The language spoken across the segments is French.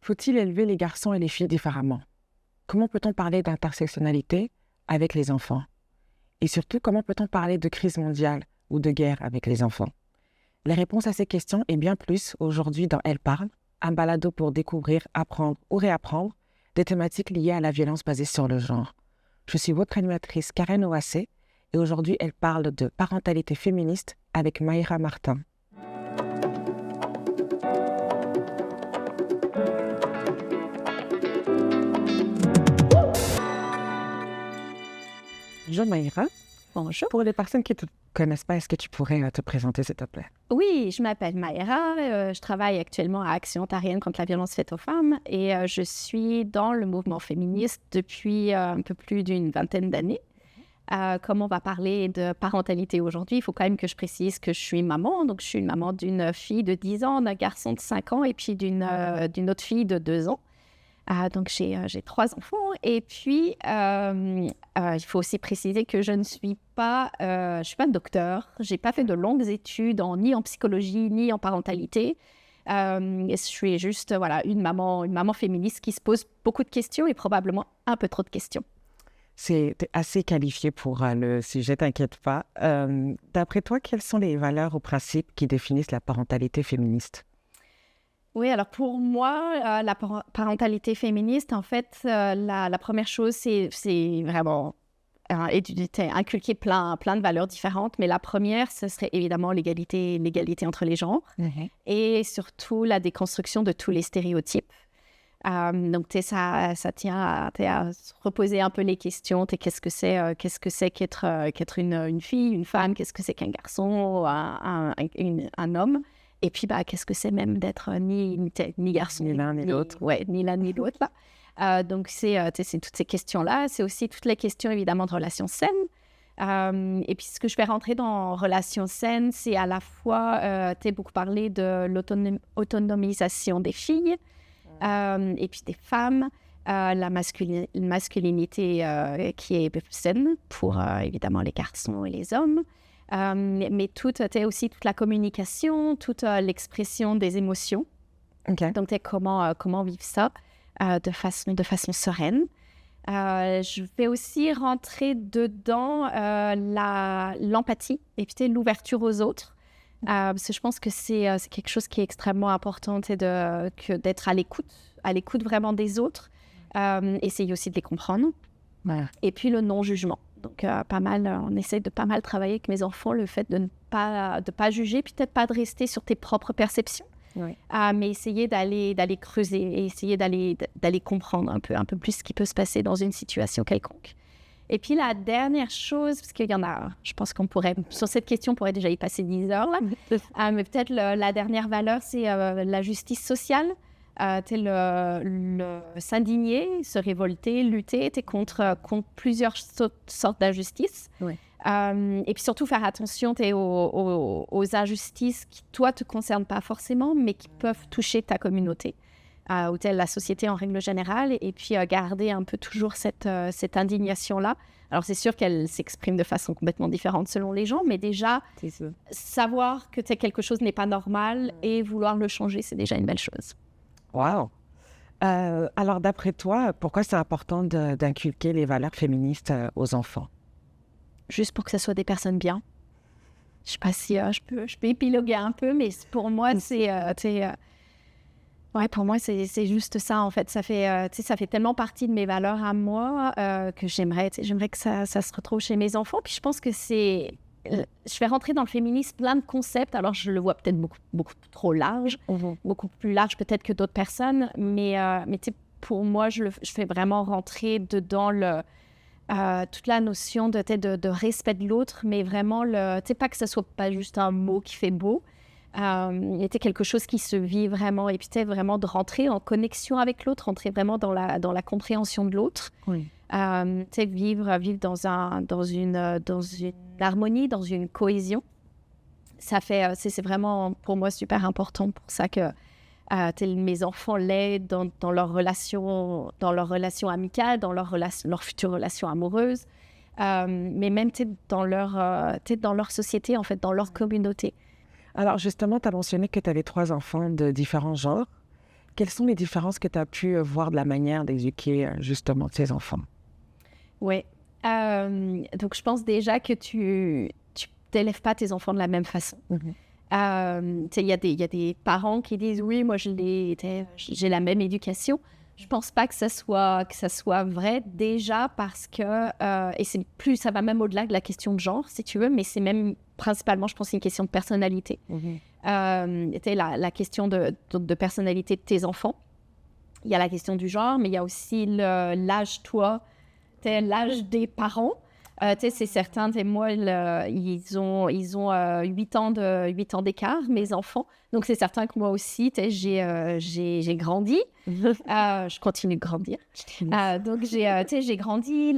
Faut-il élever les garçons et les filles différemment? Comment peut-on parler d'intersectionnalité avec les enfants? Et surtout, comment peut-on parler de crise mondiale ou de guerre avec les enfants? Les réponses à ces questions et bien plus aujourd'hui dans Elle parle, un balado pour découvrir, apprendre ou réapprendre des thématiques liées à la violence basée sur le genre. Je suis votre animatrice Karen Oassé et aujourd'hui, elle parle de parentalité féministe avec Maïra Martin. Bonjour Maïra. Bonjour. Pour les personnes qui ne te connaissent pas, est-ce que tu pourrais te présenter, s'il te plaît? Oui, je m'appelle Maïra. Je travaille actuellement à Action ontarienne contre la violence faite aux femmes et je suis dans le mouvement féministe depuis un peu plus d'une vingtaine d'années. Comme on va parler de parentalité aujourd'hui, il faut quand même que je précise que je suis maman. Donc, je suis une maman d'une fille de 10 ans, d'un garçon de 5 ans et puis d'une autre fille de 2 ans. Donc, j'ai 3 enfants. Et puis, il faut aussi préciser que je ne suis pas, je suis pas docteur. Je n'ai pas fait de longues études ni en psychologie, ni en parentalité. Je suis juste une maman féministe qui se pose beaucoup de questions et probablement un peu trop de questions. T'es assez qualifiée pour le sujet, t'inquiète pas. D'après toi, quelles sont les valeurs ou principes qui définissent la parentalité féministe? Oui, alors pour moi, la parentalité féministe, en fait, la première chose, c'est vraiment inculquer plein de valeurs différentes. Mais la première, ce serait évidemment l'égalité entre les genres et surtout la déconstruction de tous les stéréotypes. Donc, ça tient à se reposer un peu les questions. Qu'est-ce que c'est qu'être une fille, une femme? Qu'est-ce que c'est qu'un garçon, un homme? Et puis, qu'est-ce que c'est même d'être ni garçon, ni l'un ni l'autre. Ouais, ni l'un ni l'autre. Donc, c'est toutes ces questions-là. C'est aussi toutes les questions, évidemment, de relations saines. Et puis, ce que je vais rentrer dans relations saines, c'est à la fois, tu as beaucoup parlé de l'autonomisation des filles et puis des femmes, la masculinité qui est saine pour, évidemment, les garçons et les hommes. Mais aussi toute la communication, toute l'expression des émotions. Okay. Donc, comment vivre ça de façon sereine. Je vais aussi rentrer dedans l'empathie et puis l'ouverture aux autres. Parce que je pense que c'est quelque chose qui est extrêmement important, d'être à l'écoute vraiment des autres, essayer aussi de les comprendre. Ouais. Et puis le non-jugement. Donc, on essaie de pas mal travailler avec mes enfants, le fait de ne pas juger, puis peut-être pas de rester sur tes propres perceptions, mais essayer d'aller creuser et essayer d'aller comprendre un peu plus ce qui peut se passer dans une situation quelconque. Et puis, la dernière chose, parce qu'il y en a, je pense sur cette question, on pourrait déjà y passer 10 heures, là. Mais peut-être la dernière valeur, c'est la justice sociale. S'indigner, se révolter, lutter contre plusieurs sortes d'injustices. Oui. Et puis surtout faire attention aux injustices qui, toi, te concernent pas forcément, mais qui peuvent toucher ta communauté ou la société en règle générale. Et puis garder un peu toujours cette indignation-là. Alors, c'est sûr qu'elle s'exprime de façon complètement différente selon les gens, mais déjà, savoir que quelque chose n'est pas normal et vouloir le changer, c'est déjà une belle chose. Wow! Alors, d'après toi, pourquoi c'est important d'inculquer les valeurs féministes aux enfants? Juste pour que ce soit des personnes bien. Je ne sais pas si je peux épiloguer un peu, mais pour moi, pour moi, c'est juste ça, en fait. Ça fait tellement partie de mes valeurs à moi que j'aimerais que ça se retrouve chez mes enfants. Puis je pense que je vais rentrer dans le féminisme, plein de concepts. Alors, je le vois peut-être beaucoup trop large, beaucoup plus large peut-être que d'autres personnes. Mais pour moi, je fais vraiment rentrer dedans toute la notion de respect de l'autre, mais vraiment, pas que ce soit pas juste un mot qui fait beau. Il était quelque chose qui se vit vraiment. Et puis, vraiment de rentrer en connexion avec l'autre, rentrer vraiment dans la compréhension de l'autre. Oui. Vivre dans une harmonie, dans une cohésion. Ça fait, c'est vraiment pour moi super important. Pour ça que mes enfants l'aident dans leur relation amicale, dans leur future relation amoureuse, mais même dans leur société, en fait, dans leur communauté. Alors justement, tu as mentionné que tu avais 3 enfants de différents genres. quelles sont les différences que tu as pu voir de la manière d'éduquer justement tes enfants? Oui. Donc, je pense déjà que tu t'élèves pas tes enfants de la même façon. Tu sais, il y a des parents qui disent oui, moi j'ai la même éducation. Je pense pas que ça soit vrai déjà parce que et c'est plus, ça va même au-delà de la question de genre si tu veux, mais c'est même principalement, je pense, une question de personnalité. Tu sais, la question de personnalité de tes enfants. Il y a la question du genre, mais il y a aussi l'âge, l'âge des parents. C'est certain, moi, ils ont 8 ans d'écart, mes enfants. Donc, c'est certain que moi aussi, j'ai grandi. Je continue de grandir. Donc, j'ai grandi. Il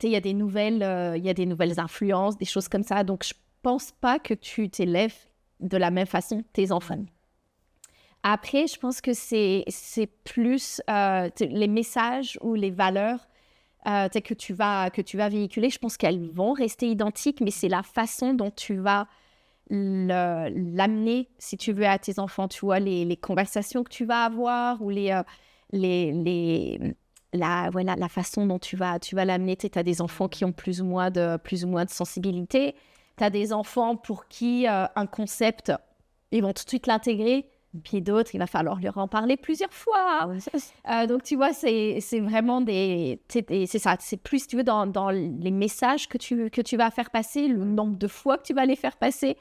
y a des nouvelles influences, des choses comme ça. Donc, je pense pas que tu t'élèves de la même façon tes enfants. Après, je pense que c'est plus les messages ou les valeurs que tu vas véhiculer. Je pense qu'elles vont rester identiques, mais c'est la façon dont tu vas l'amener, si tu veux, à tes enfants. Tu vois, les conversations que tu vas avoir ou la façon dont tu vas l'amener. Tu as des enfants qui ont plus ou moins de sensibilité. Tu as des enfants pour qui un concept, ils vont tout de suite l'intégrer. Puis d'autres, il va falloir leur en parler plusieurs fois. Donc, tu vois, c'est vraiment c'est ça. C'est plus, si tu veux, dans les messages que tu vas faire passer, le nombre de fois que tu vas les faire passer,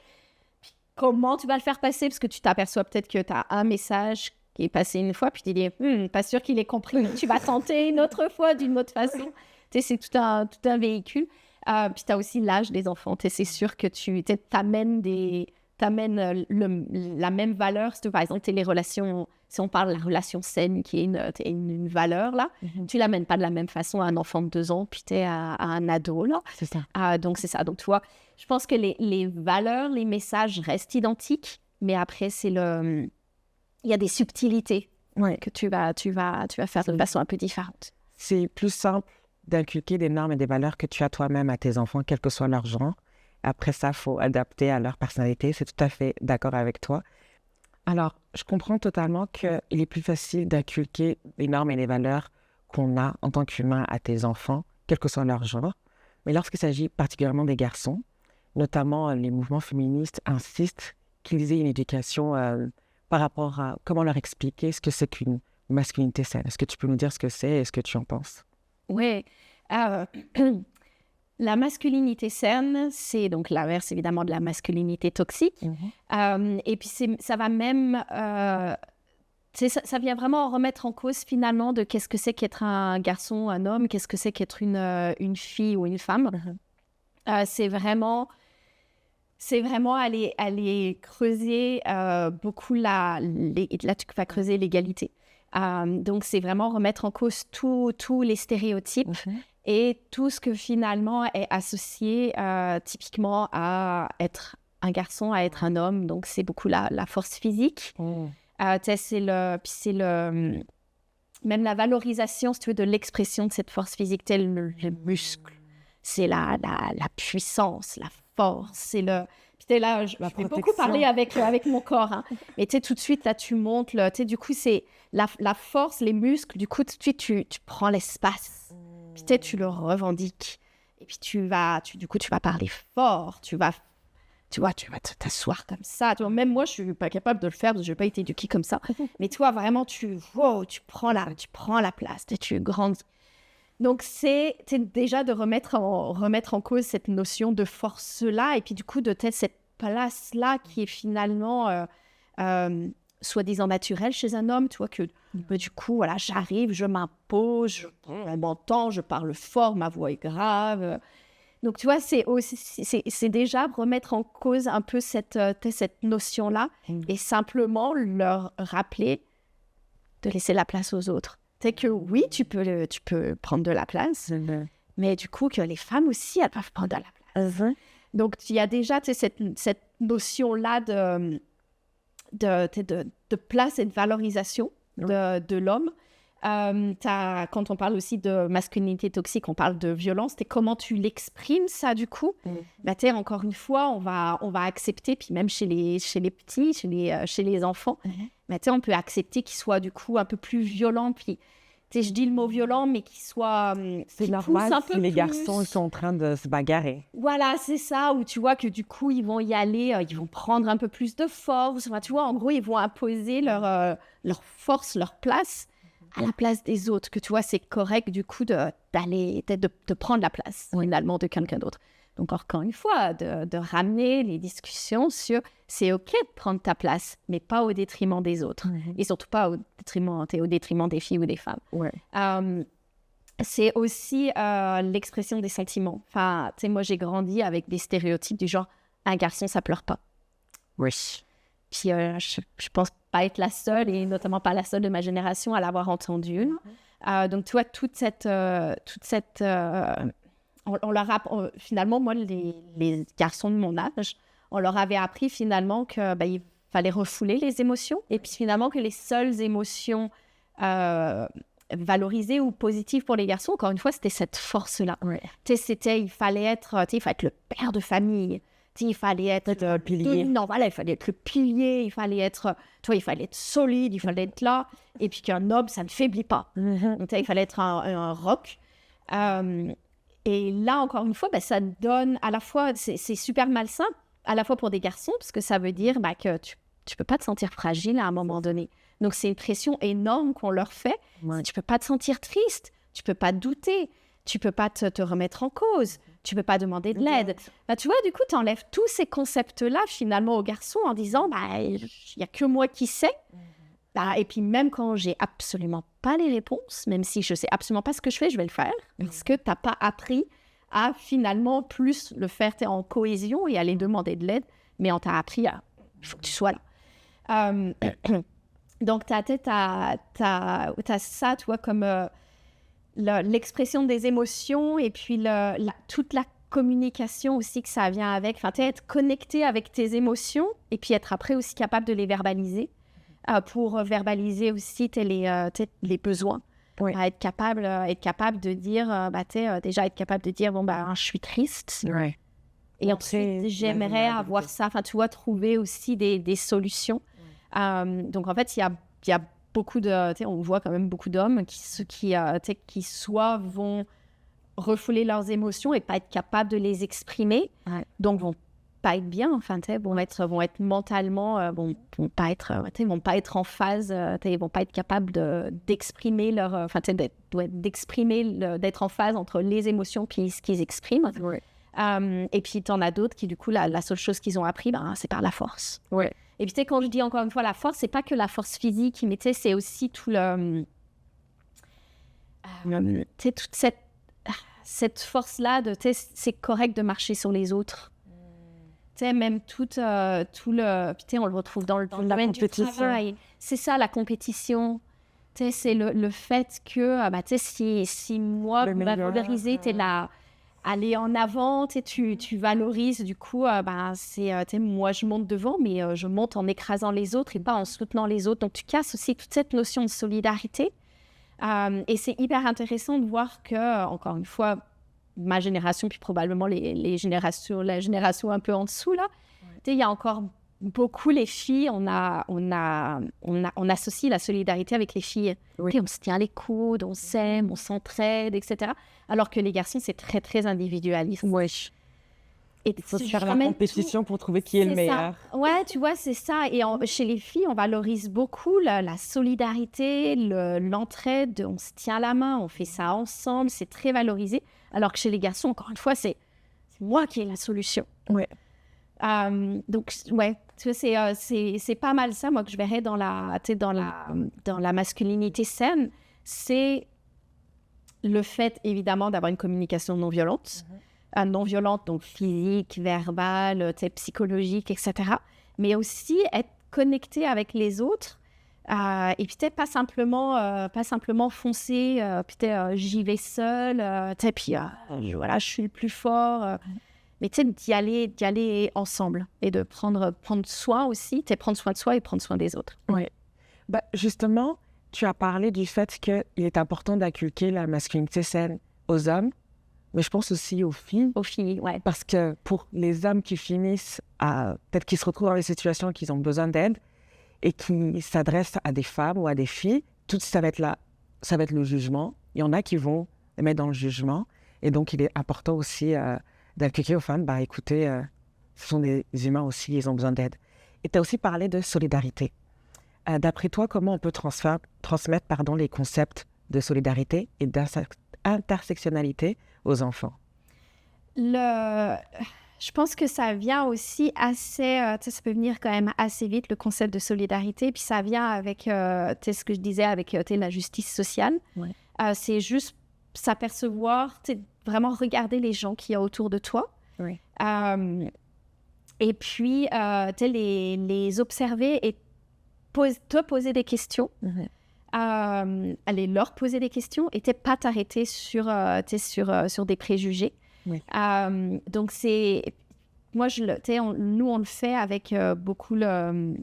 puis comment tu vas le faire passer, parce que tu t'aperçois peut-être que tu as un message qui est passé une fois, puis tu dis, pas sûr qu'il ait compris. Tu vas tenter une autre fois d'une autre façon. Tu sais, c'est tout un véhicule. Puis tu as aussi l'âge des enfants. C'est sûr que tu t'amènes la même valeur. Si tu, par exemple, les relations, si on parle de la relation saine qui est une valeur, là, tu l'amènes pas de la même façon à un enfant de 2 ans, puis à un ado, là. C'est ça. Donc, c'est ça. Donc, tu vois, je pense que les valeurs, les messages restent identiques, mais après, il y a des subtilités que tu vas faire de façon un peu différente. C'est plus simple d'inculquer des normes et des valeurs que tu as toi-même à tes enfants, quel que soit leur genre. Après ça, il faut adapter à leur personnalité. C'est tout à fait d'accord avec toi. Alors, je comprends totalement qu'il est plus facile d'inculquer les normes et les valeurs qu'on a en tant qu'humain à tes enfants, quel que soit leur genre. Mais lorsqu'il s'agit particulièrement des garçons, notamment les mouvements féministes insistent qu'ils aient une éducation par rapport à comment leur expliquer ce que c'est qu'une masculinité saine. Est-ce que tu peux nous dire ce que c'est et ce que tu en penses? Oui. La masculinité saine, c'est donc l'inverse évidemment de la masculinité toxique. Et puis ça va même, ça vient vraiment remettre en cause finalement de qu'est-ce que c'est qu'être un garçon, un homme, qu'est-ce que c'est qu'être une fille ou une femme. C'est vraiment aller creuser beaucoup là tu vas creuser l'égalité. Donc c'est vraiment remettre en cause tous les stéréotypes. Et tout ce que finalement est associé typiquement à être un garçon, à être un homme. Donc, c'est beaucoup la force physique. Même la valorisation, si tu veux, de l'expression de cette force physique, tel le muscle. C'est la puissance, la force. Puis là, je vais beaucoup parler avec mon corps. Hein. Mais tout de suite, là, tu montes. Du coup, c'est la force, les muscles. Du coup, tout de suite, tu prends l'espace. Puis tu le revendiques. Et puis tu vas parler fort. Tu vas t'asseoir comme ça. Tu vois, même moi, je suis pas capable de le faire parce que je n'ai pas été éduquée comme ça. Mais toi, vraiment, tu prends la place. Tu grandis. Donc, c'est déjà de remettre en cause cette notion de force-là. Et puis, du coup, de cette place-là qui est finalement soi-disant naturelle chez un homme. Tu vois, que du coup, voilà, j'arrive, je m'impose, on m'entend, je parle fort, ma voix est grave. Donc, tu vois, c'est déjà remettre en cause un peu cette notion-là et simplement leur rappeler de laisser la place aux autres. C'est que oui, tu peux prendre de la place, mais du coup, que les femmes aussi, elles peuvent prendre de la place. Donc, il y a déjà cette notion-là de place et de valorisation de l'homme Quand on parle aussi de masculinité toxique, on parle de violence. Comment tu l'exprimes, ça, du coup. Encore une fois, on va accepter, puis même chez les petits, chez les enfants, on peut accepter qu'ils soient, du coup, un peu plus violents. Puis, je dis le mot violent, mais qu'ils soient... c'est normal si les garçons sont en train de se bagarrer. Voilà, c'est ça, où tu vois que, du coup, ils vont y aller, ils vont prendre un peu plus de force. Enfin, tu vois, en gros, ils vont imposer leur force, leur place à la place des autres, que tu vois, c'est correct du coup de prendre la place finalement de quelqu'un d'autre. Donc encore une fois, de ramener les discussions sur c'est ok de prendre ta place, mais pas au détriment des autres. Et surtout pas au détriment des filles ou des femmes. C'est aussi l'expression des sentiments. Enfin, tu sais, moi j'ai grandi avec des stéréotypes du genre un garçon ça pleure pas. Oui. Puis je pense pas être la seule, et notamment pas la seule de ma génération à l'avoir entendue. Donc, tu vois, toute cette on leur a, finalement, moi, les garçons de mon âge, on leur avait appris finalement que il fallait refouler les émotions, et puis finalement que les seules émotions valorisées ou positives pour les garçons, encore une fois, c'était cette force-là. Il fallait être le père de famille. Il fallait être le pilier. Non, voilà, il fallait être le pilier, il fallait être solide, il fallait être là. Et puis qu'un homme, ça ne faiblit pas. Donc, il fallait être un roc. Et là, encore une fois, ça donne à la fois, c'est super malsain, à la fois pour des garçons, parce que ça veut dire que tu peux pas te sentir fragile à un moment donné. Donc, c'est une pression énorme qu'on leur fait. Tu peux pas te sentir triste, tu peux pas douter, tu peux pas te remettre en cause. Tu peux pas demander de l'aide. Tu vois, du coup, tu enlèves tous ces concepts-là, finalement, aux garçons en disant, il n'y a que moi qui sais. Et puis, même quand j'ai absolument pas les réponses, même si je sais absolument pas ce que je fais, je vais le faire. Parce que tu n'as pas appris à, finalement, plus le faire en cohésion et aller demander de l'aide. Mais on t'a appris à... Il faut que tu sois là. Donc, tu as ça, tu vois, comme... l'expression des émotions, et puis toute la communication aussi que ça vient avec. Enfin, être connecté avec tes émotions, et puis être après aussi capable de les verbaliser, pour verbaliser aussi les besoins. Être capable de dire, déjà être capable de dire, je suis triste. Et ensuite, j'aimerais avoir ça. Enfin, tu vois, trouver aussi des solutions. Donc, en fait, il y a beaucoup de, on voit quand même beaucoup d'hommes qui soit vont refouler leurs émotions et pas être capables de les exprimer, donc vont pas être bien, vont être mentalement, vont pas être en phase, ils vont pas être capables d'exprimer leur, d'être en phase entre les émotions puis ce qu'ils expriment. Et puis t'en as d'autres qui, du coup, la seule chose qu'ils ont appris, c'est par la force. Et puis, quand je dis encore une fois la force, c'est pas que la force physique, mais c'est aussi tout le... toute cette force-là de... c'est correct de marcher sur les autres. Même tout le... Puis, on le retrouve dans le domaine du travail. C'est ça, la compétition. C'est le fait que, si moi, ma valorisée, t'es là... aller en avant, tu valorises, du coup, moi je monte devant, mais je monte en écrasant les autres et pas en soutenant les autres. Donc tu casses aussi toute cette notion de solidarité. Et c'est hyper intéressant de voir que, encore une fois, ma génération, puis probablement la génération un peu en dessous, là, il y a encore beaucoup les filles, on associe la solidarité avec les filles. On se tient les coudes, on s'aime, on s'entraide, etc. Alors que les garçons, c'est très, très individualiste. Et il faut se faire la compétition pour trouver qui est le meilleur. Ouais, tu vois, c'est ça. Et chez les filles, on valorise beaucoup la solidarité, l'entraide. On se tient la main, on fait ça ensemble. C'est très valorisé. Alors que chez les garçons, encore une fois, c'est moi qui ai la solution. Donc, tu vois, c'est pas mal ça, moi, que je verrais dans la masculinité saine. C'est le fait, évidemment, d'avoir une communication non violente. Non violente, donc physique, verbale, psychologique, etc. Mais aussi être connecté avec les autres. Et peut-être pas simplement foncer, peut-être j'y vais seule, puis voilà, je suis le plus fort. Mais d'y aller ensemble et de prendre soin aussi, prendre soin de soi et prendre soin des autres. Justement, tu as parlé du fait qu'il est important d'inculquer la masculinité saine aux hommes, mais je pense aussi aux filles. Aux filles, ouais. Parce que pour les hommes qui finissent à... Peut-être qu'ils se retrouvent dans des situations qu'ils ont besoin d'aide et qui s'adressent à des femmes ou à des filles, tout ça va être le jugement. Il y en a qui vont les mettre dans le jugement. Et donc, il est important aussi d'inculquer aux femmes, écoutez, ce sont des humains aussi, ils ont besoin d'aide. Et tu as aussi parlé de solidarité. D'après toi, comment on peut transmettre les concepts de solidarité et d'intersectionnalité aux enfants? Je pense que ça vient aussi assez... ça peut venir quand même assez vite, le concept de solidarité. Puis ça vient avec ce que je disais, avec la justice sociale. Ouais. C'est juste s'apercevoir, vraiment regarder les gens qu'il y a autour de toi. Oui. Et puis, les observer et te poser des questions. Aller leur poser des questions et pas t'arrêter sur des préjugés. Oui. Donc, moi, nous, on le fait avec beaucoup je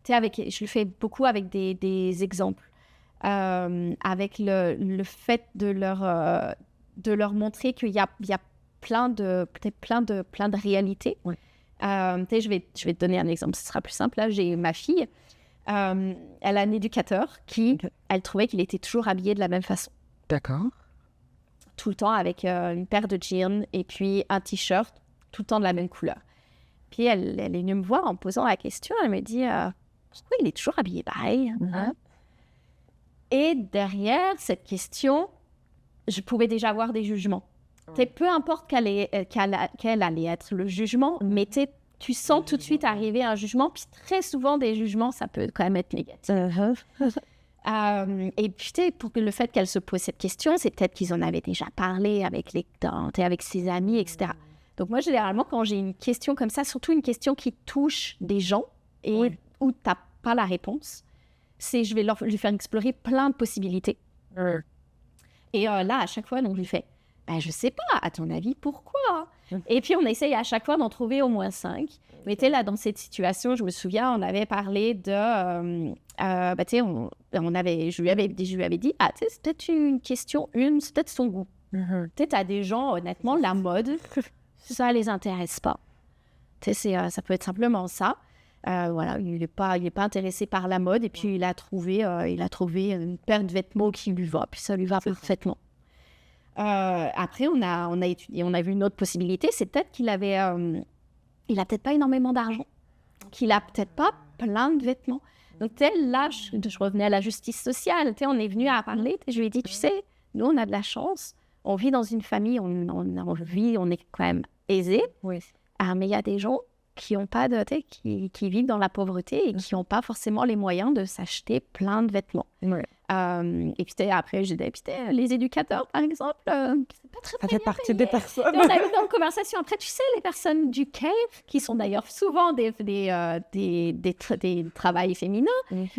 le fais beaucoup avec des exemples. Avec le fait de leur montrer qu'il y a plein de réalités. Oui. Je vais te donner un exemple, ce sera plus simple. Là, j'ai ma fille, elle a un éducateur qui, elle trouvait qu'il était toujours habillé de la même façon. D'accord. Tout le temps avec une paire de jeans et puis un t-shirt, tout le temps de la même couleur. Puis elle est venue me voir en me posant la question, elle me dit pourquoi il est toujours habillé pareil hein? Et derrière cette question, je pouvais déjà avoir des jugements. Peu importe quel allait être le jugement, mais tu sens tout de suite arriver un jugement, puis très souvent des jugements, ça peut quand même être négatif. Et puis pour le fait qu'elle se pose cette question, c'est peut-être qu'ils en avaient déjà parlé avec ses amis, etc. Donc moi, généralement, quand j'ai une question comme ça, surtout une question qui touche des gens et où tu n'as pas la réponse, je vais lui faire explorer plein de possibilités. Et là, à chaque fois, donc, je lui fais je sais pas, à ton avis, pourquoi? Et puis, on essaye à chaque fois d'en trouver au moins 5. Mais là, dans cette situation, je me souviens, on avait parlé de... je lui avais dit, c'est peut-être une question, c'est peut-être son goût. T'as des gens, honnêtement, la mode, ça les intéresse pas. Ça peut être simplement ça. Voilà, il n'est pas intéressé par la mode. Et puis, il a trouvé une paire de vêtements qui lui va. Puis, ça lui va parfaitement. Après, on a étudié, on a vu une autre possibilité, c'est peut-être qu'il avait, il a peut-être pas énormément d'argent, qu'il a peut-être pas plein de vêtements. Donc là, je revenais à la justice sociale. On est venu à parler. Je lui ai dit, tu sais, nous on a de la chance, on vit dans une famille, on est quand même aisé. Oui. Mais il y a des gens qui ont pas qui vivent dans la pauvreté et qui n'ont pas forcément les moyens de s'acheter plein de vêtements. Oui. Et puis après, j'ai dit, les éducateurs, par exemple, c'est pas très ça fait partie des personnes. On a eu dans la conversation après, tu sais, les personnes du CAVE, qui sont d'ailleurs souvent des travails féminins,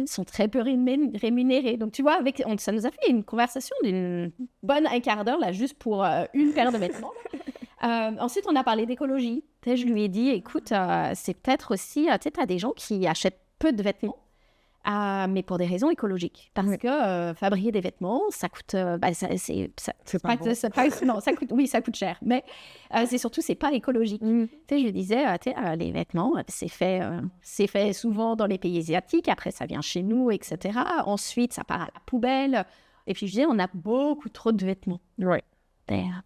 sont très peu rémunérés. Donc, tu vois, ça nous a fait une conversation d'une bonne un quart d'heure, là, juste pour une paire de vêtements. Ensuite, on a parlé d'écologie. Je lui ai dit, écoute, c'est peut-être aussi, tu as des gens qui achètent peu de vêtements, mais pour des raisons écologiques. Parce que fabriquer des vêtements, ça coûte... ça coûte cher. Mais c'est surtout, c'est pas écologique. Je lui disais, les vêtements, c'est fait souvent dans les pays asiatiques. Après, ça vient chez nous, etc. Ensuite, ça part à la poubelle. Et puis, je disais, on a beaucoup trop de vêtements. Oui.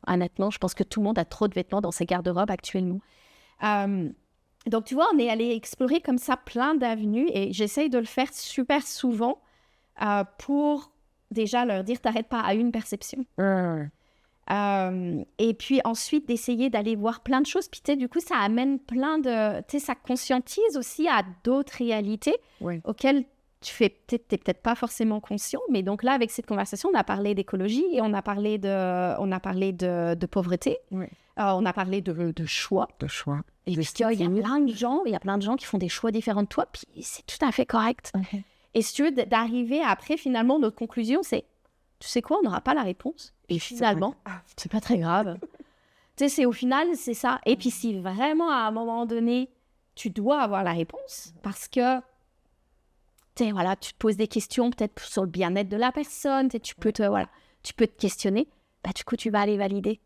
Honnêtement, je pense que tout le monde a trop de vêtements dans ses garde-robes actuellement. Donc, tu vois, on est allé explorer comme ça plein d'avenues et j'essaye de le faire super souvent pour déjà leur dire, t'arrêtes pas à une perception. Et puis ensuite, d'essayer d'aller voir plein de choses. Puis, du coup, ça amène plein de... ça conscientise aussi à d'autres réalités auxquelles t'es peut-être pas forcément conscient. Mais donc là, avec cette conversation, on a parlé d'écologie et on a parlé de pauvreté. Oui. On a parlé de choix. De choix. Et puis, il y a plein de gens qui font des choix différents de toi, puis c'est tout à fait correct. Okay. Et si tu veux, d'arriver après, finalement, notre conclusion, c'est, tu sais quoi, on n'aura pas la réponse. Et finalement, c'est pas très grave. Au final, c'est ça. Et puis, si vraiment, à un moment donné, tu dois avoir la réponse, parce que voilà, tu te poses des questions peut-être sur le bien-être de la personne, tu peux te questionner. Bah, du coup, tu vas aller valider.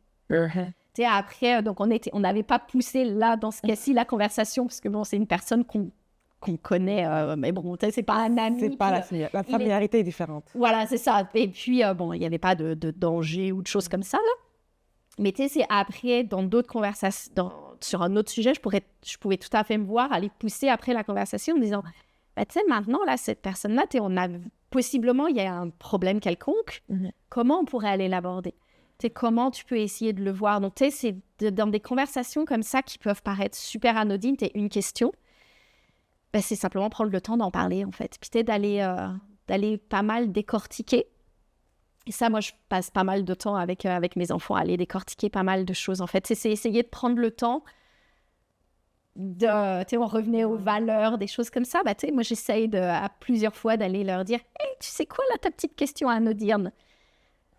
Après, donc on n'avait pas poussé là, dans ce cas-ci, la conversation, parce que bon, c'est une personne qu'on connaît, mais bon, c'est pas un ami. C'est pas la familiarité est différente. Voilà, c'est ça. Et puis, bon, il n'y avait pas de danger ou de choses comme ça, là. Mais tu sais, c'est après, dans d'autres conversations, sur un autre sujet, je pouvais tout à fait me voir aller pousser après la conversation en me disant, bah, tu sais, maintenant, là, cette personne-là, possiblement, il y a un problème quelconque. Comment on pourrait aller l'aborder? Tu sais, comment tu peux essayer de le voir? Donc, tu sais, c'est dans des conversations comme ça qui peuvent paraître super anodines, tu une question, bah, c'est simplement prendre le temps d'en parler, en fait. Puis, tu sais, d'aller pas mal décortiquer. Et ça, moi, je passe pas mal de temps avec mes enfants à aller décortiquer pas mal de choses, en fait. C'est essayer de prendre le temps tu sais, on revenait aux valeurs, des choses comme ça. Bah, tu sais, moi, j'essaye à plusieurs fois d'aller leur dire « Hey, tu sais quoi, là, ta petite question anodine ?»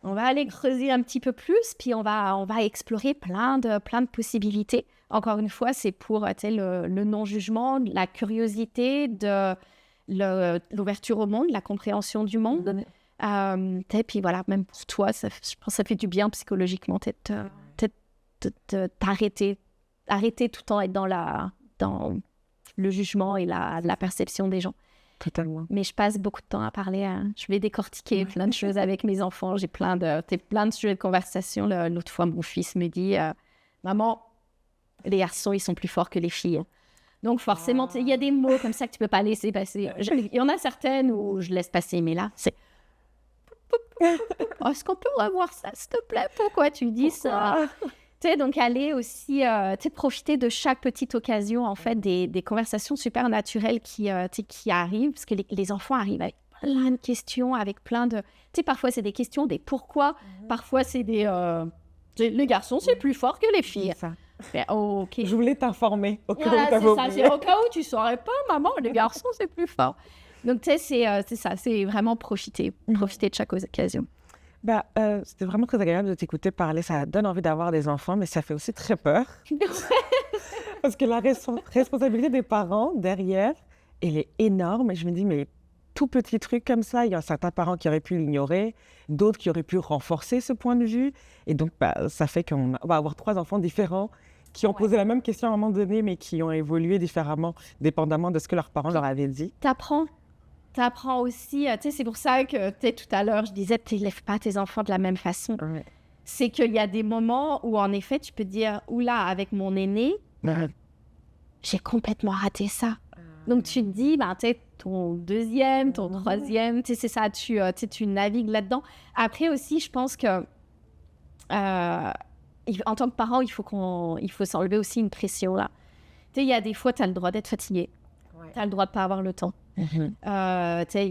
On va aller creuser un petit peu plus, puis on va explorer plein de possibilités. Encore une fois, c'est pour tu sais, le non-jugement, la curiosité, l'ouverture au monde, la compréhension du monde. Puis voilà, même pour toi, je pense que ça fait du bien psychologiquement, t'arrêter tout le temps être dans le jugement et la perception des gens. Totalement. Mais je passe beaucoup de temps à parler, je vais décortiquer plein de choses avec mes enfants, j'ai plein de sujets de conversation. L'autre fois, mon fils me dit « Maman, les garçons, ils sont plus forts que les filles. » Donc forcément, il y a des mots comme ça que tu peux pas laisser passer. Il y en a certaines où je laisse passer, mais là, c'est est-ce qu'on peut revoir ça, s'il te plaît? Pourquoi tu dis ça? Tu sais, donc aller aussi profiter de chaque petite occasion, en fait, des conversations super naturelles qui arrivent, parce que les enfants arrivent avec plein de questions, avec plein de... Tu sais, parfois, c'est des questions des pourquoi, parfois, c'est des... les garçons, c'est plus fort que les filles. C'est ça. Mais, ok. Je voulais t'informer au cas Voilà, où t'avais oublié. c'est au cas où tu ne saurais pas, maman, les garçons, c'est plus fort. Donc, tu sais, c'est ça, c'est vraiment profiter de chaque occasion. Bah, c'était vraiment très agréable de t'écouter parler. Ça donne envie d'avoir des enfants, mais ça fait aussi très peur. Parce que la responsabilité des parents derrière, elle est énorme. Et je me dis, mais tout petit truc comme ça, il y a certains parents qui auraient pu l'ignorer, d'autres qui auraient pu renforcer ce point de vue. Et donc, bah, ça fait qu'on va avoir 3 enfants différents qui ont posé la même question à un moment donné, mais qui ont évolué différemment, dépendamment de ce que leurs parents leur avaient dit. T'apprends aussi, tu sais, c'est pour ça que tout à l'heure, je disais, tu n'élèves pas tes enfants de la même façon. Ouais. C'est qu'il y a des moments où, en effet, tu peux te dire, oula, avec mon aîné, j'ai complètement raté ça. Donc, tu te dis, ben, tu sais, ton deuxième, ton troisième, tu sais, c'est ça, tu navigues là-dedans. Après aussi, je pense que, en tant que parent, il faut s'enlever aussi une pression, là. Tu sais, il y a des fois, tu as le droit d'être fatigué. Tu as le droit de ne pas avoir le temps. Tu sais,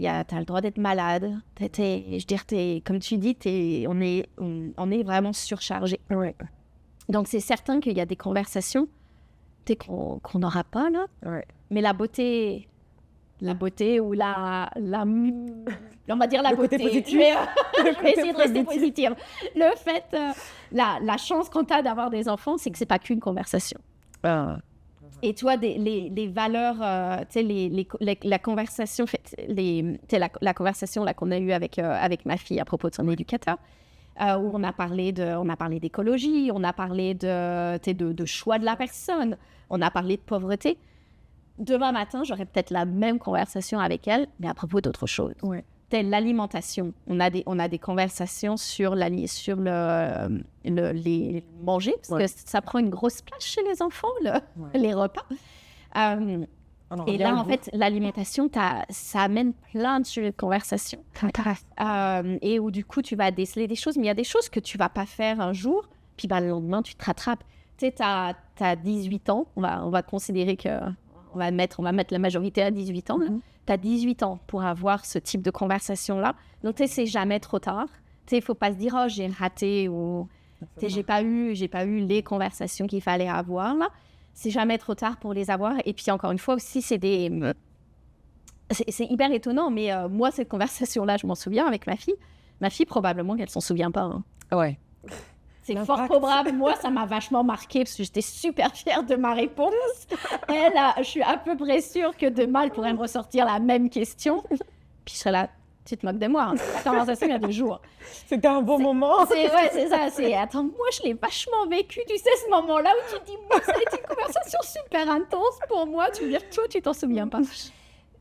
tu as le droit d'être malade. Je veux dire, comme tu dis, on est vraiment surchargé. Ouais. Donc, c'est certain qu'il y a des conversations qu'on n'aura pas, là. Ouais. Mais la beauté ou on va dire la beauté. Côté positif. Je vais essayer de rester positive. Le fait, la chance qu'on a d'avoir des enfants, c'est que c'est pas qu'une conversation. Et toi, les valeurs, tu sais, la conversation, la conversation là, qu'on a eue avec ma fille à propos de son éducateur, où on a parlé d'écologie, on a parlé de choix de la personne, on a parlé de pauvreté. Demain matin, j'aurai peut-être la même conversation avec elle, mais à propos d'autre chose. Ouais. L'alimentation. On a des conversations sur les manger, parce que ça prend une grosse place chez les enfants, les repas. Et là, en fait, l'alimentation, ça amène plein de sujets de conversation. Et où, du coup, tu vas déceler des choses, mais il y a des choses que tu ne vas pas faire un jour, puis le lendemain, tu te rattrapes. Tu sais, tu as 18 ans, on va considérer que... On va mettre la majorité à 18 ans. Tu as 18 ans pour avoir ce type de conversation-là. Donc, tu sais, c'est jamais trop tard. Tu sais, il ne faut pas se dire « Oh, j'ai raté » ou « J'ai pas eu les conversations qu'il fallait avoir. » là. C'est jamais trop tard pour les avoir. Et puis, encore une fois aussi, c'est hyper étonnant. Mais moi, cette conversation-là, je m'en souviens avec ma fille. Ma fille, probablement qu'elle ne s'en souvient pas. Ouais. C'est fort probable. Moi, ça m'a vachement marqué parce que j'étais super fière de ma réponse. Elle, je suis à peu près sûre que demain, elle pourrait me ressortir la même question. Puis je serais là, tu te moques de moi. Hein. La conversation, il y a 2 jours. C'était un bon moment. C'est ça. Attends, moi, je l'ai vachement vécu. Tu sais, ce moment-là où tu dis, moi, ça a été une conversation super intense pour moi. Tu veux dire, toi, tu t'en souviens pas.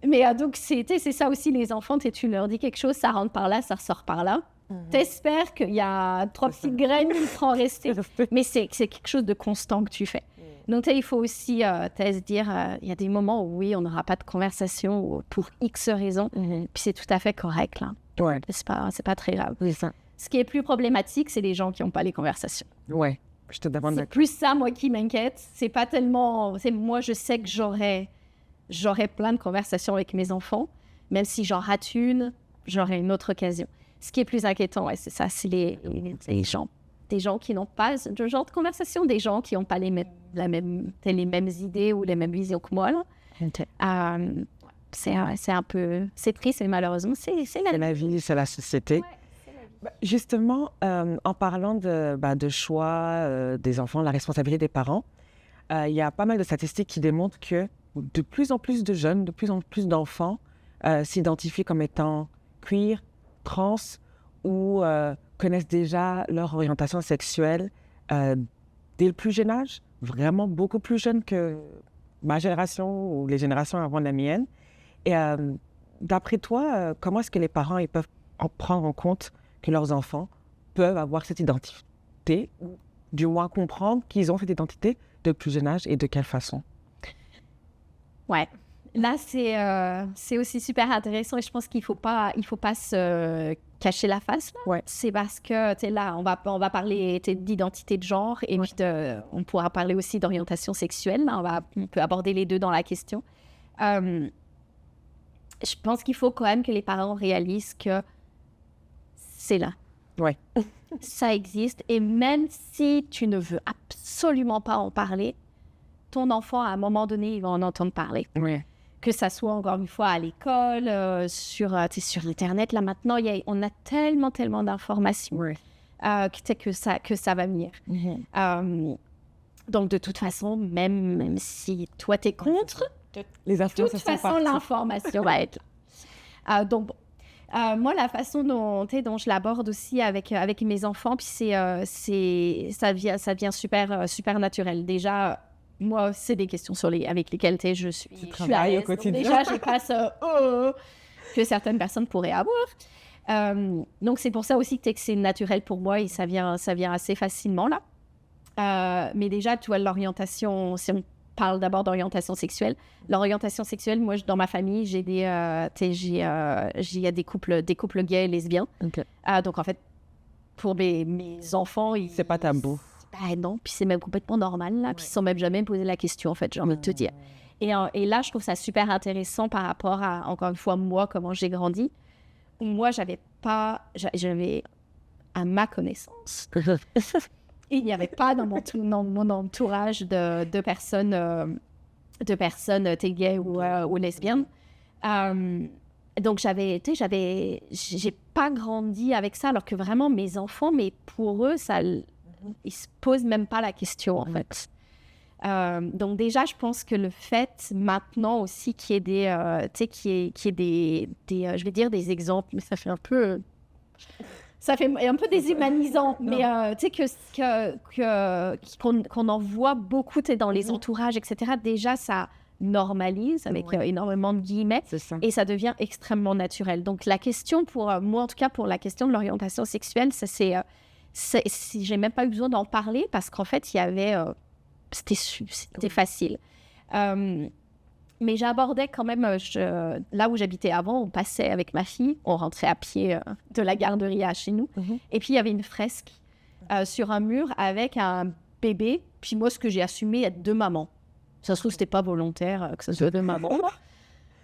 Mais donc, c'est ça aussi, les enfants. Tu leur dis quelque chose, ça rentre par là, ça ressort par là. T'espères qu'il y a 3 petites graines qui seront restées. Mais c'est quelque chose de constant que tu fais. Donc, il faut aussi se dire, il y a des moments où, oui, on n'aura pas de conversation pour X raisons. Puis c'est tout à fait correct, là. Ouais. C'est pas très grave. C'est ça. Ce qui est plus problématique, c'est les gens qui n'ont pas les conversations. Ouais, je te demande. C'est plus ça, moi, qui m'inquiète. C'est pas tellement... Moi, je sais que j'aurais plein de conversations avec mes enfants. Même si j'en rate une, j'aurai une autre occasion. Ce qui est plus inquiétant, c'est ça, c'est les gens. Des gens qui n'ont pas ce genre de conversation, des gens qui n'ont pas les mêmes idées ou les mêmes visions que moi. Là. Okay. C'est un peu... C'est triste, mais malheureusement, c'est la vie, c'est la société. Ouais, c'est la vie. Justement, en parlant de choix des enfants, la responsabilité des parents, il y a pas mal de statistiques qui démontrent que de plus en plus de jeunes, de plus en plus d'enfants s'identifient comme étant queer, trans ou connaissent déjà leur orientation sexuelle dès le plus jeune âge, vraiment beaucoup plus jeune que ma génération ou les générations avant la mienne. Et d'après toi, comment est-ce que les parents ils peuvent prendre en compte que leurs enfants peuvent avoir cette identité ou du moins comprendre qu'ils ont cette identité de plus jeune âge et de quelle façon? Ouais. Là, c'est aussi super intéressant et je pense qu'il faut pas se cacher la face. Là. Ouais. C'est parce que, tu sais, là, on va parler d'identité de genre et puis on pourra parler aussi d'orientation sexuelle. Là, on peut aborder les deux dans la question. Je pense qu'il faut quand même que les parents réalisent que c'est là. Ouais. Ça existe et même si tu ne veux absolument pas en parler, ton enfant, à un moment donné, il va en entendre parler. Ouais. Que ça soit, encore une fois, à l'école, sur Internet. Là, maintenant, on a tellement d'informations que ça va venir. Donc, de toute façon, même si toi, t'es contre, les de toute façon, l'information va être là. Donc, bon. Moi, la façon dont je l'aborde aussi avec mes enfants, puis ça vient super naturel. Déjà, moi, c'est des questions avec lesquelles je suis à l'aise. Au quotidien. Donc, déjà, j'ai pas ça que certaines personnes pourraient avoir. Donc, c'est pour ça aussi que c'est naturel pour moi et ça vient assez facilement là. Mais déjà, tu vois, l'orientation, si on parle d'abord d'orientation sexuelle. L'orientation sexuelle, moi, dans ma famille, j'ai des couples gays et lesbiens. Okay. Donc, en fait, pour mes enfants... C'est pas tabou. Non, puis c'est même complètement normal, là. Puis ils ne se sont même jamais posé la question, en fait, j'ai envie de te dire. Et là, je trouve ça super intéressant par rapport à, encore une fois, moi, comment j'ai grandi. Moi, j'avais, à ma connaissance... Il n'y avait pas dans mon entourage de personnes gays ou lesbiennes. Donc, j'ai pas grandi avec ça, alors que vraiment, mes enfants, mais pour eux, ils se posent même pas la question, en fait. Donc, déjà, je pense que le fait, maintenant aussi, qu'il y ait des exemples, mais ça fait un peu... Ça fait un peu déshumanisant, mais tu sais qu'on en voit beaucoup dans les entourages, etc. Déjà, ça normalise avec énormément de guillemets et ça devient extrêmement naturel. Donc, la question pour moi, en tout cas pour la question de l'orientation sexuelle, j'ai même pas eu besoin d'en parler parce qu'en fait, il y avait... c'était facile. Mais j'abordais quand même, là où j'habitais avant, on passait avec ma fille, on rentrait à pied de la garderie à chez nous. Et puis, il y avait une fresque sur un mur avec un bébé. Puis moi, ce que j'ai assumé être deux mamans. Ça se trouve, c'était pas volontaire que ce soit deux mamans.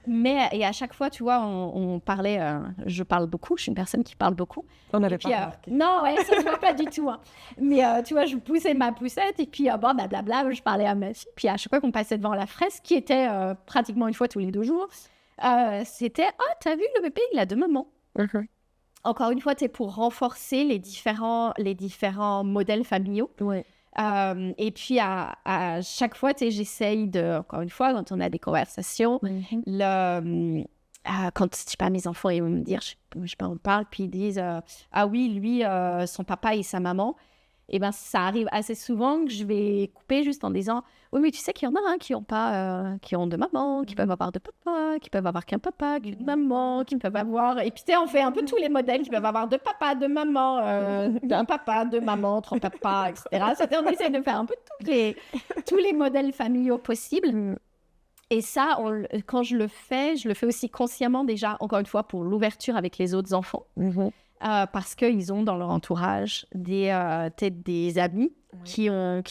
Mais et à chaque fois, tu vois, on parlait, je parle beaucoup, je suis une personne qui parle beaucoup. On n'avait pas remarqué. Non, ça se voit pas du tout. Hein. Mais tu vois, je poussais ma poussette et puis blablabla, je parlais à ma fille. Puis à chaque fois qu'on passait devant la fresque, qui était pratiquement une fois tous les 2 jours, c'était « Ah, t'as vu, le bébé, il a deux mamans. » encore une fois, c'est pour renforcer les différents modèles familiaux. Ouais. Et puis, à chaque fois, j'essaye de, encore une fois, quand on a des conversations, quand, je sais pas, mes enfants, ils vont me dire, je sais pas, on parle, puis ils disent, ah oui, lui, son papa et sa maman. Et ben ça arrive assez souvent que je vais couper juste en disant, oui, mais tu sais qu'il y en a qui ont deux mamans, qui peuvent avoir deux papas, qui peuvent avoir qu'un papa, qu'une maman, qui peuvent avoir... Et puis, on fait un peu tous les modèles qui peuvent avoir deux papas, deux mamans, un papa, deux mamans, trois papas, etc. On essaie de faire un peu tous les modèles familiaux possibles. Et ça, quand je le fais aussi consciemment déjà, encore une fois, pour l'ouverture avec les autres enfants. Parce qu'ils ont dans leur entourage peut-être des amis qui ont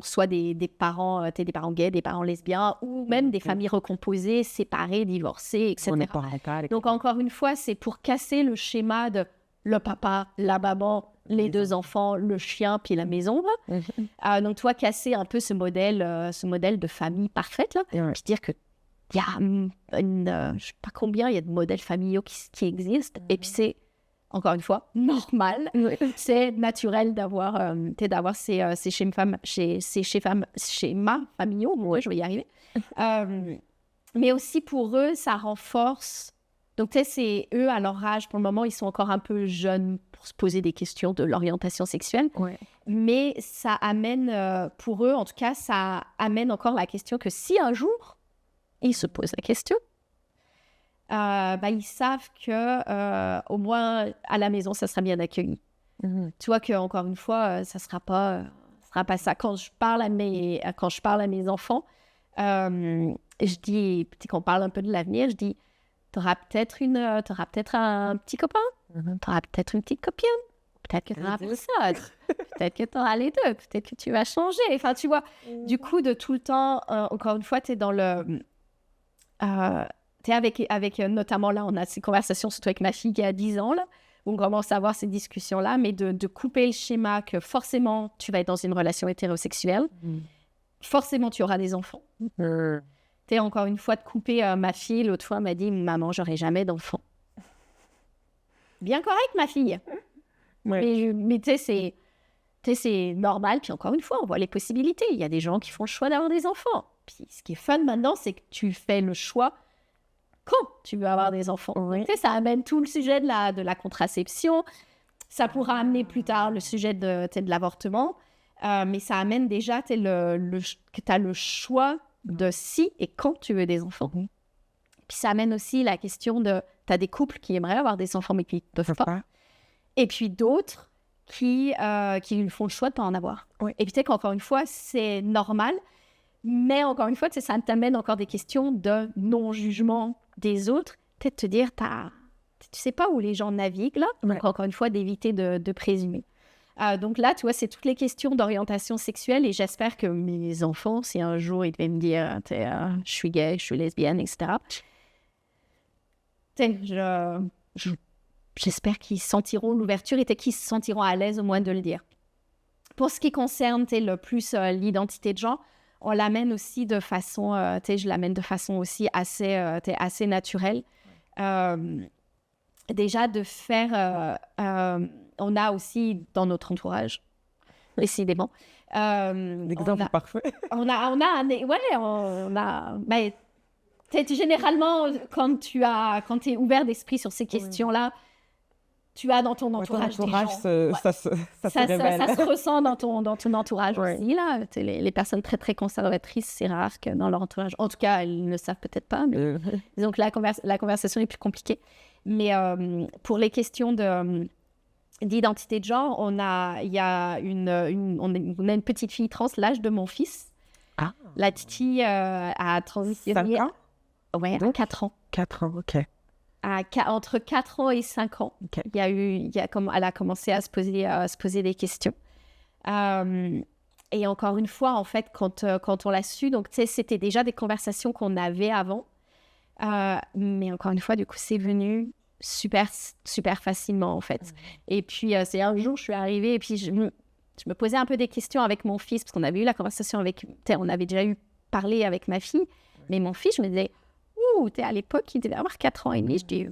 soit des parents, des parents gays, des parents lesbiens, ou même des familles recomposées, séparées, divorcées, etc. Donc, encore une fois, c'est pour casser le schéma de le papa, la maman, les deux enfants, le chien, puis la maison. Donc, toi, casser un peu ce modèle de famille parfaite, là, puis dire que il y a je sais pas combien, il y a de modèles familiaux qui existent, et puis c'est encore une fois, normal. C'est naturel d'avoir ces schémas familiaux. Moi, je vais y arriver. Mais aussi pour eux, ça renforce. Donc, c'est eux, à leur âge, pour le moment, ils sont encore un peu jeunes pour se poser des questions de l'orientation sexuelle. Mais ça amène, pour eux, en tout cas, ça amène encore la question que si un jour, ils se posent la question, ils savent que au moins à la maison ça sera bien accueilli. Tu vois que encore une fois ça sera pas ça. Quand je parle à mes enfants, je dis, qu'on parle un peu de l'avenir, je dis t'auras peut-être un petit copain, t'auras peut-être une petite copine, peut-être que t'auras personne, peut-être que t'auras les deux, peut-être que tu vas changer. Enfin, tu vois, du coup, de tout le temps, encore une fois, t'es dans le avec notamment là, on a ces conversations, surtout avec ma fille qui a 10 ans, là, où on commence à avoir ces discussions-là, mais de couper le schéma que forcément, tu vas être dans une relation hétérosexuelle, forcément, tu auras des enfants. Encore une fois, de couper ma fille, l'autre fois, elle m'a dit, maman, j'aurai jamais d'enfants. Bien correct, ma fille. Mais tu sais, c'est normal, puis encore une fois, on voit les possibilités. Il y a des gens qui font le choix d'avoir des enfants. Puis ce qui est fun maintenant, c'est que tu fais le choix quand tu veux avoir des enfants. Ça amène tout le sujet de la contraception. Ça pourra amener plus tard le sujet de l'avortement. Mais ça amène déjà que tu as le choix de si et quand tu veux des enfants. Puis ça amène aussi la question de... Tu as des couples qui aimeraient avoir des enfants, mais qui ne peuvent pas. Et puis d'autres qui font le choix de ne pas en avoir. Et puis peut-être qu'encore une fois, c'est normal. Mais encore une fois, ça t'amène encore des questions de non-jugement des autres. Peut-être te dire, tu sais pas où les gens naviguent, là. Donc, encore une fois, d'éviter de présumer. Donc là, tu vois, c'est toutes les questions d'orientation sexuelle et j'espère que mes enfants, si un jour ils devaient me dire, je suis gay, je suis lesbienne, etc., j'espère qu'ils sentiront l'ouverture et qu'ils se sentiront à l'aise au moins de le dire. Pour ce qui concerne le plus l'identité de genre, on l'amène aussi de façon, je l'amène de façon aussi assez naturelle. Déjà de faire, on a aussi dans notre entourage, décidément. L'exemple parfait. Mais généralement, quand tu es ouvert d'esprit sur ces questions-là, tu as dans ton entourage des gens. Ça se ressent dans ton entourage aussi. Là. Les personnes très, très conservatrices, c'est rare que dans leur entourage... En tout cas, elles ne le savent peut-être pas. Mais... Donc, la conversation est plus compliquée. Mais pour les questions d'identité de genre, on a une petite fille trans, l'âge de mon fils. Ah. La Titi a transitionné... 5 ans? Ouais, à 4 ans. 4 ans, ok. Entre 4 ans et 5 ans, okay. Elle a commencé à se poser des questions. Et encore une fois, en fait, quand on l'a su, donc c'était déjà des conversations qu'on avait avant. Mais encore une fois, du coup, c'est venu super, super facilement, en fait. Et puis, c'est un jour, je suis arrivée et puis je me posais un peu des questions avec mon fils, parce qu'on avait eu la conversation on avait déjà parlé avec ma fille, mais mon fils, je me disais, à l'époque, il devait avoir 4 ans et demi. Je dis,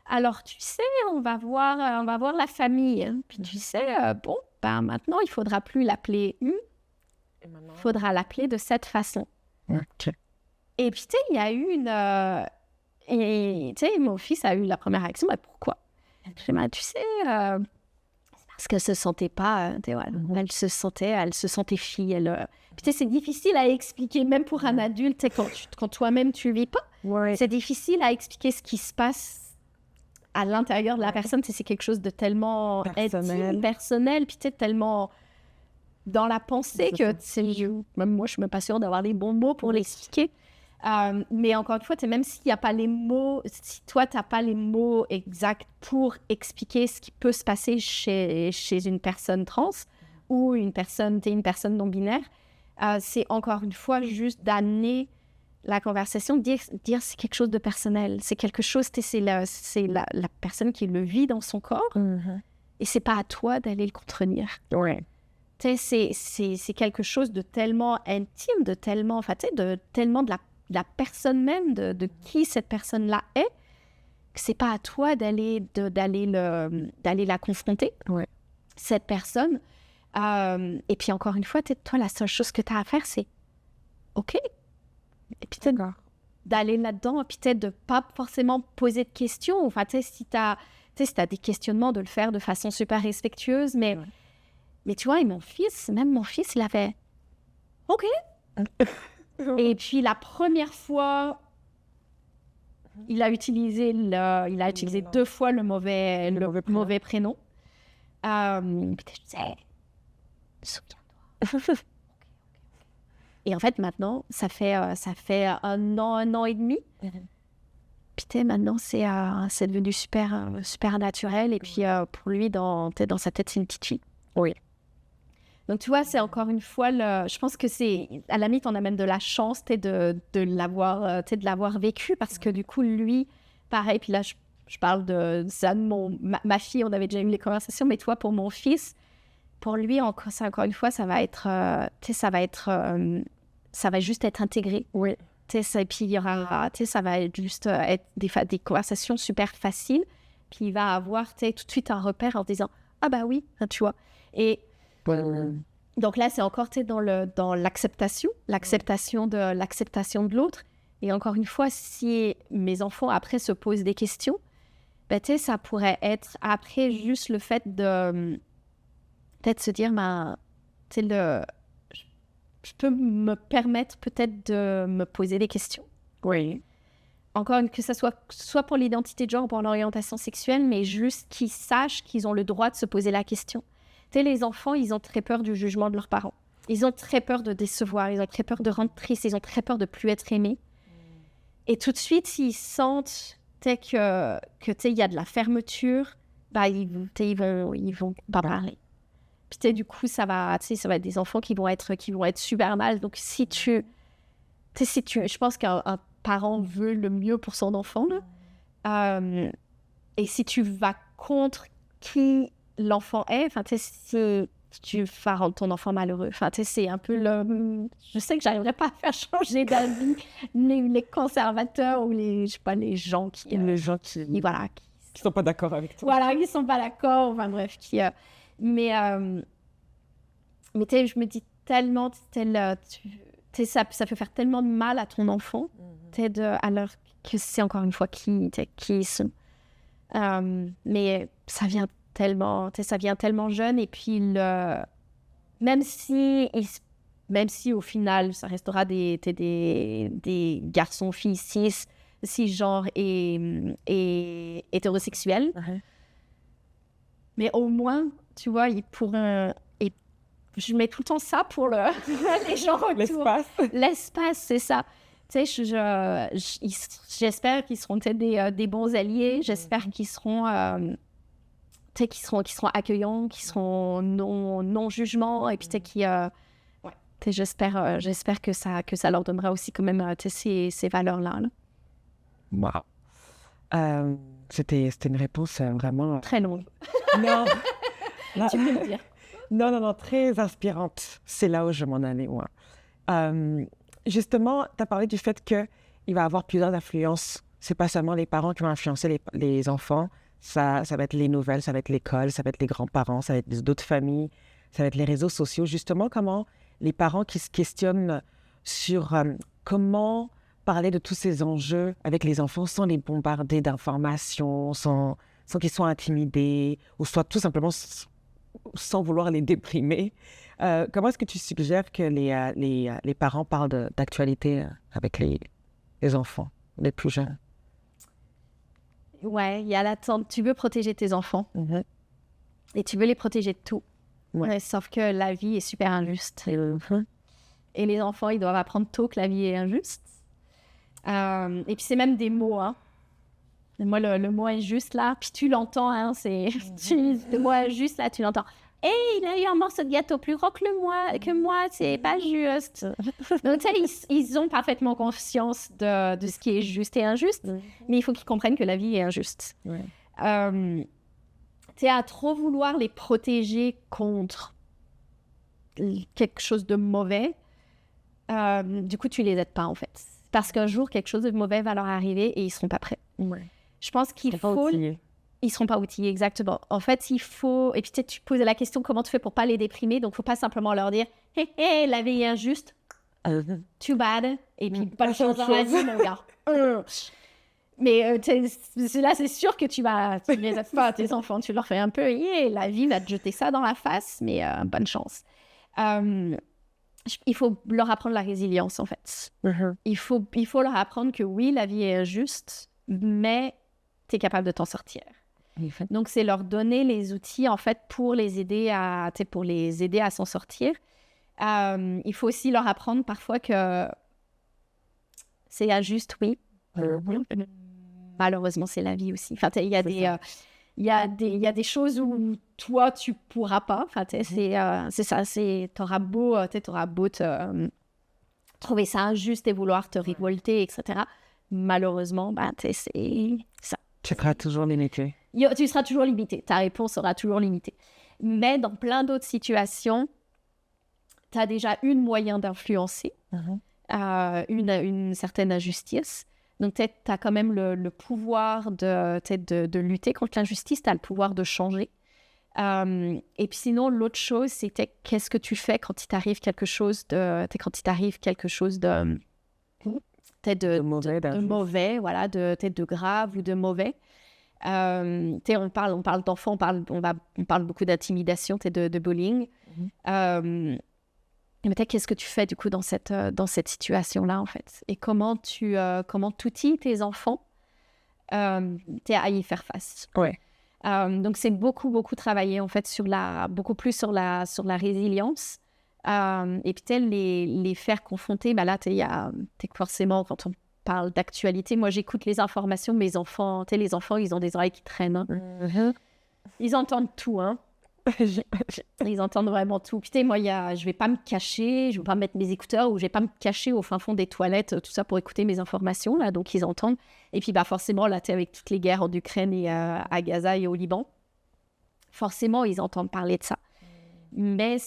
alors tu sais, on va voir la famille. Hein. Puis tu sais, bon, ben maintenant, il faudra plus l'appeler il faudra l'appeler de cette façon. OK. Et puis, tu sais, il y a eu et tu sais, mon fils a eu la première réaction, mais pourquoi? Je dis, tu sais, c'est parce qu'elle se sentait pas, tu sais, voilà, elle se sentait fille. Puis, tu sais, c'est difficile à expliquer, même pour un adulte, tu sais, quand toi-même tu vis pas, c'est difficile à expliquer ce qui se passe à l'intérieur de la personne. Tu sais, c'est quelque chose de tellement intime, personnel, puis tu sais, tellement dans la pensée que, tu sais, même moi, je suis même pas sûre d'avoir les bons mots pour l'expliquer. Mais encore une fois, même s'il n'y a pas les mots, si toi, tu n'as pas les mots exacts pour expliquer ce qui peut se passer chez une personne trans ou une personne non-binaire, c'est encore une fois juste d'amener la conversation, dire c'est quelque chose de personnel. C'est quelque chose, c'est la personne qui le vit dans son corps et c'est pas à toi d'aller le contredire. Ouais. C'est quelque chose de tellement intime, de tellement de la personne même, de qui cette personne-là est, que c'est pas à toi d'aller la confronter, cette personne. Et puis encore une fois, toi, la seule chose que tu as à faire, c'est OK. Et puis peut-être d'aller là-dedans, et puis peut-être de pas forcément poser de questions. Enfin, si tu as des questionnements, de le faire de façon super respectueuse. Mais tu vois, même mon fils, il avait OK. Et puis la première fois, il a utilisé 2 fois le mauvais prénom. Peut-être je disais, souviens-toi. Et en fait maintenant, ça fait 1 an et demi. Puis maintenant c'est devenu super naturel. Et puis pour lui, dans sa tête, c'est une petite fille. Oui. Donc, tu vois, c'est encore une fois, je pense que c'est, à la limite, on a même de la chance de l'avoir vécu parce que du coup, lui, pareil, puis là, je parle de ça, ma fille, on avait déjà eu les conversations, mais toi, pour mon fils, pour lui, encore une fois, ça va juste être intégré. Oui. Et puis, il y aura, ça va être juste être des conversations super faciles. Puis, il va avoir, tout de suite un repère en disant, ah bah oui, tu vois. Et donc là, c'est encore dans l'acceptation de l'autre. Et encore une fois, si mes enfants après se posent des questions, ça pourrait être après juste le fait de peut-être se dire, je peux me permettre peut-être de me poser des questions. Oui. Encore que ça soit pour l'identité de genre ou pour l'orientation sexuelle, mais juste qu'ils sachent qu'ils ont le droit de se poser la question. Les enfants, ils ont très peur du jugement de leurs parents. Ils ont très peur de décevoir, ils ont très peur de rendre triste, ils ont très peur de plus être aimés. Et tout de suite, s'ils sentent que il y a de la fermeture, ils vont pas parler. Puis du coup, ça va être des enfants qui vont être super mal. Donc je pense qu'un parent veut le mieux pour son enfant, là. Et si tu vas contre qui l'enfant est, si tu vas rendre ton enfant malheureux, c'est un peu je sais que j'arriverai pas à faire changer d'avis les conservateurs ou les gens qui sont pas d'accord avec toi. Voilà, qui sont pas d'accord, enfin bref, mais je me dis tellement, ça peut faire tellement de mal à ton enfant, alors que c'est encore une fois qui ils sont. Mais ça vient tellement jeune, et puis même si au final ça restera des garçons, filles, cisgenres et hétérosexuels, mais au moins, tu vois, ils pourront. Et je mets tout le temps ça pour les gens autour. L'espace, c'est ça. Tu sais, j'espère qu'ils seront peut-être des bons alliés. J'espère qu'ils seront, accueillants, qu'ils seront non jugement, et puis j'espère que ça leur donnera aussi quand même ces valeurs-là. Wow. C'était une réponse vraiment très longue. Non. Là, tu peux le dire. Non, très inspirante. C'est là où je m'en allais, moi. Justement, tu as parlé du fait qu'il va avoir plusieurs influences c'est pas seulement les parents qui vont influencer les enfants. Ça va être les nouvelles, ça va être l'école, ça va être les grands-parents, ça va être d'autres familles, ça va être les réseaux sociaux. Justement, comment les parents qui se questionnent sur comment parler de tous ces enjeux avec les enfants sans les bombarder d'informations, sans qu'ils soient intimidés, ou soit tout simplement sans vouloir les déprimer. Comment est-ce que tu suggères que les parents parlent d'actualité avec les enfants, les plus jeunes? Ouais, il y a l'attente. Tu veux protéger tes enfants et tu veux les protéger de tout. Ouais, sauf que la vie est super injuste. Et les enfants, ils doivent apprendre tôt que la vie est injuste. Et puis, c'est même des mots. Hein. Et moi, le mot injuste, là, puis tu l'entends. Hein, le mot injuste, là, tu l'entends. Hey, il a eu un morceau de gâteau plus gros que moi, c'est pas juste. Donc, tu sais, ils ont parfaitement conscience de ce qui est juste et injuste, mais il faut qu'ils comprennent que la vie est injuste. Tu sais, à trop vouloir les protéger contre quelque chose de mauvais, du coup, tu les aides pas, en fait. Parce qu'un jour, quelque chose de mauvais va leur arriver et ils seront pas prêts. Je pense qu'il faut... Ils ne seront pas outillés, exactement. En fait, il faut... Et puis, peut-être tu posais la question, comment tu fais pour ne pas les déprimer? Donc, il ne faut pas simplement leur dire « Hé, la vie est injuste. Too bad. » Et puis, pas de chance dans la vie, mon gars. Mais là, c'est sûr que tu les aides pas, tes enfants. Tu leur fais un peu « la vie va te jeter ça dans la face. » Mais bonne chance. Il faut leur apprendre la résilience, en fait. Il faut leur apprendre que oui, la vie est injuste, mais tu es capable de t'en sortir. Donc, c'est leur donner les outils, en fait, pour les aider à s'en sortir. Il faut aussi leur apprendre parfois que c'est injuste, oui. Malheureusement, c'est la vie aussi. Enfin, il y a des choses où toi, tu pourras pas. Enfin, c'est ça. T'auras beau trouver ça injuste et vouloir te révolter, etc. Malheureusement, c'est ça. Tu seras toujours limité. Tu seras toujours limité. Ta réponse sera toujours limitée. Mais dans plein d'autres situations, tu as déjà un moyen d'influencer une certaine injustice. Donc, tu as quand même le pouvoir de lutter contre l'injustice. Tu as le pouvoir de changer. Et puis sinon, l'autre chose, c'était qu'est-ce que tu fais quand il t'arrive quelque chose de mauvais, voilà, de grave ou de mauvais. On parle d'enfants, on parle beaucoup d'intimidation, de bullying. Mais peut-être qu'est-ce que tu fais du coup dans cette situation-là, en fait? Et comment tu outilles tes enfants à y faire face? Ouais. Donc, c'est beaucoup travailler, en fait, beaucoup plus sur la résilience. Et puis, les faire confronter, là, forcément, quand on parle d'actualité, moi, j'écoute les informations, mes enfants, les enfants, ils ont des oreilles qui traînent. Hein. Ils entendent tout, hein. Ils entendent vraiment tout. Puis, moi, je vais pas me cacher, je vais pas mettre mes écouteurs ou je vais pas me cacher au fin fond des toilettes, tout ça pour écouter mes informations, là, donc ils entendent. Et puis, forcément, là, avec toutes les guerres en Ukraine et à Gaza et au Liban, forcément, ils entendent parler de ça. Mais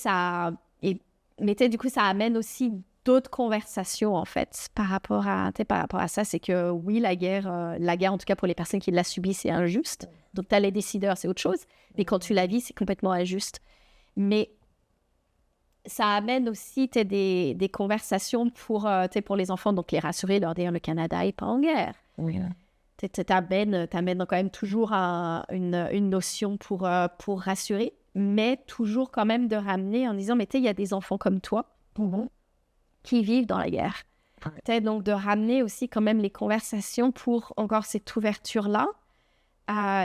du coup, ça amène aussi d'autres conversations, en fait, par rapport à ça. C'est que, oui, la guerre, en tout cas pour les personnes qui la subissent, c'est injuste. Donc, tu as les décideurs, c'est autre chose. Mais quand tu la vis, c'est complètement injuste. Mais ça amène aussi des conversations pour les enfants, donc les rassurer, leur dire le Canada n'est pas en guerre. Oui. T'amènes quand même toujours une notion pour rassurer, mais toujours quand même de ramener en disant, mais il y a des enfants comme toi qui vivent dans la guerre. Donc de ramener aussi quand même les conversations pour encore cette ouverture-là.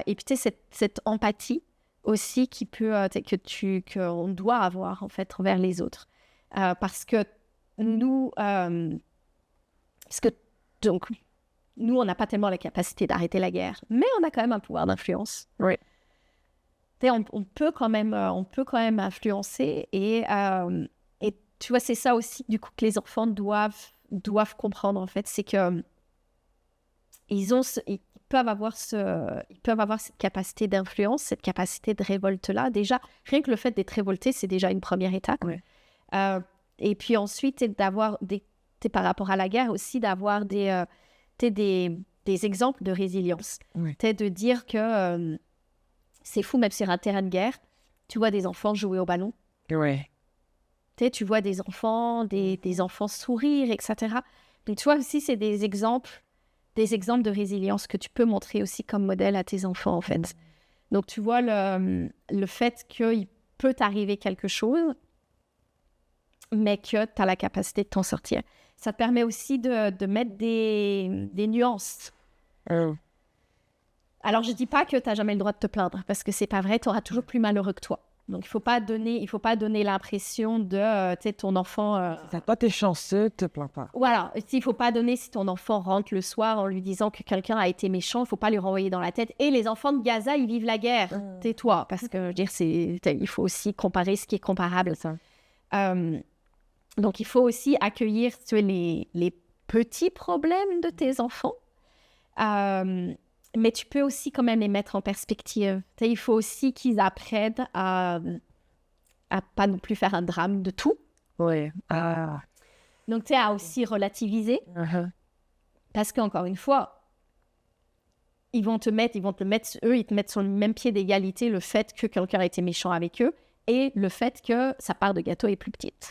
Et puis cette empathie aussi qui peut qu'on doit avoir en fait envers les autres, parce que nous on n'a pas tellement la capacité d'arrêter la guerre, mais on a quand même un pouvoir d'influence. Oui. On peut quand même influencer et tu vois, c'est ça aussi du coup que les enfants doivent comprendre, en fait, c'est que ils peuvent avoir cette capacité d'influence, cette capacité de révolte-là. Déjà, rien que le fait d'être révolté, c'est déjà une première étape. Ouais. Et puis ensuite, par rapport à la guerre aussi, d'avoir des des exemples de résilience. Ouais. C'est de dire que c'est fou, même sur un terrain de guerre, tu vois des enfants jouer au ballon. Ouais. Tu vois des enfants sourire, etc. Donc, tu vois aussi, c'est des exemples de résilience que tu peux montrer aussi comme modèle à tes enfants, en fait. Donc, tu vois le fait qu'il peut t'arriver quelque chose, mais que tu as la capacité de t'en sortir. Ça te permet aussi de mettre des nuances. Alors, je ne dis pas que tu n'as jamais le droit de te plaindre, parce que ce n'est pas vrai, tu auras toujours plus malheureux que toi. Donc, il faut pas donner l'impression de ton enfant... Toi, t'es chanceux, te plains pas. Voilà, il ne faut pas donner si ton enfant rentre le soir en lui disant que quelqu'un a été méchant, il ne faut pas lui renvoyer dans la tête. Et les enfants de Gaza, ils vivent la guerre. Tais-toi, parce que je veux dire, il faut aussi comparer ce qui est comparable. Ça. Donc, il faut aussi accueillir les petits problèmes de tes enfants. Mais tu peux aussi quand même les mettre en perspective. Il faut aussi qu'ils apprennent à pas non plus faire un drame de tout. Ouais. Donc, à aussi relativiser. Parce qu'encore une fois, ils te mettent sur le même pied d'égalité le fait que quelqu'un a été méchant avec eux et le fait que sa part de gâteau est plus petite.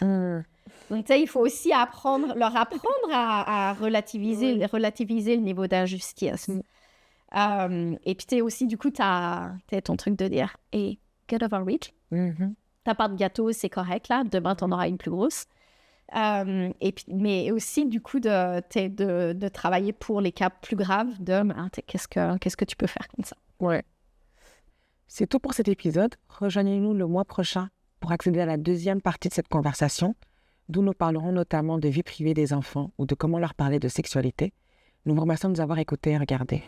Donc, il faut aussi leur apprendre à relativiser le niveau d'injustice. Et puis, aussi, du coup, t'as ton truc de dire « Hey, get over it. Ta part de gâteau, c'est correct, là. Demain, t'en auras une plus grosse. » Mais aussi, du coup, de travailler pour les cas plus graves qu'est-ce que tu peux faire comme ça. Ouais. C'est tout pour cet épisode. Rejoignez-nous le mois prochain pour accéder à la deuxième partie de cette conversation, d'où nous parlerons notamment de vie privée des enfants ou de comment leur parler de sexualité. Nous vous remercions de nous avoir écoutés et regardés.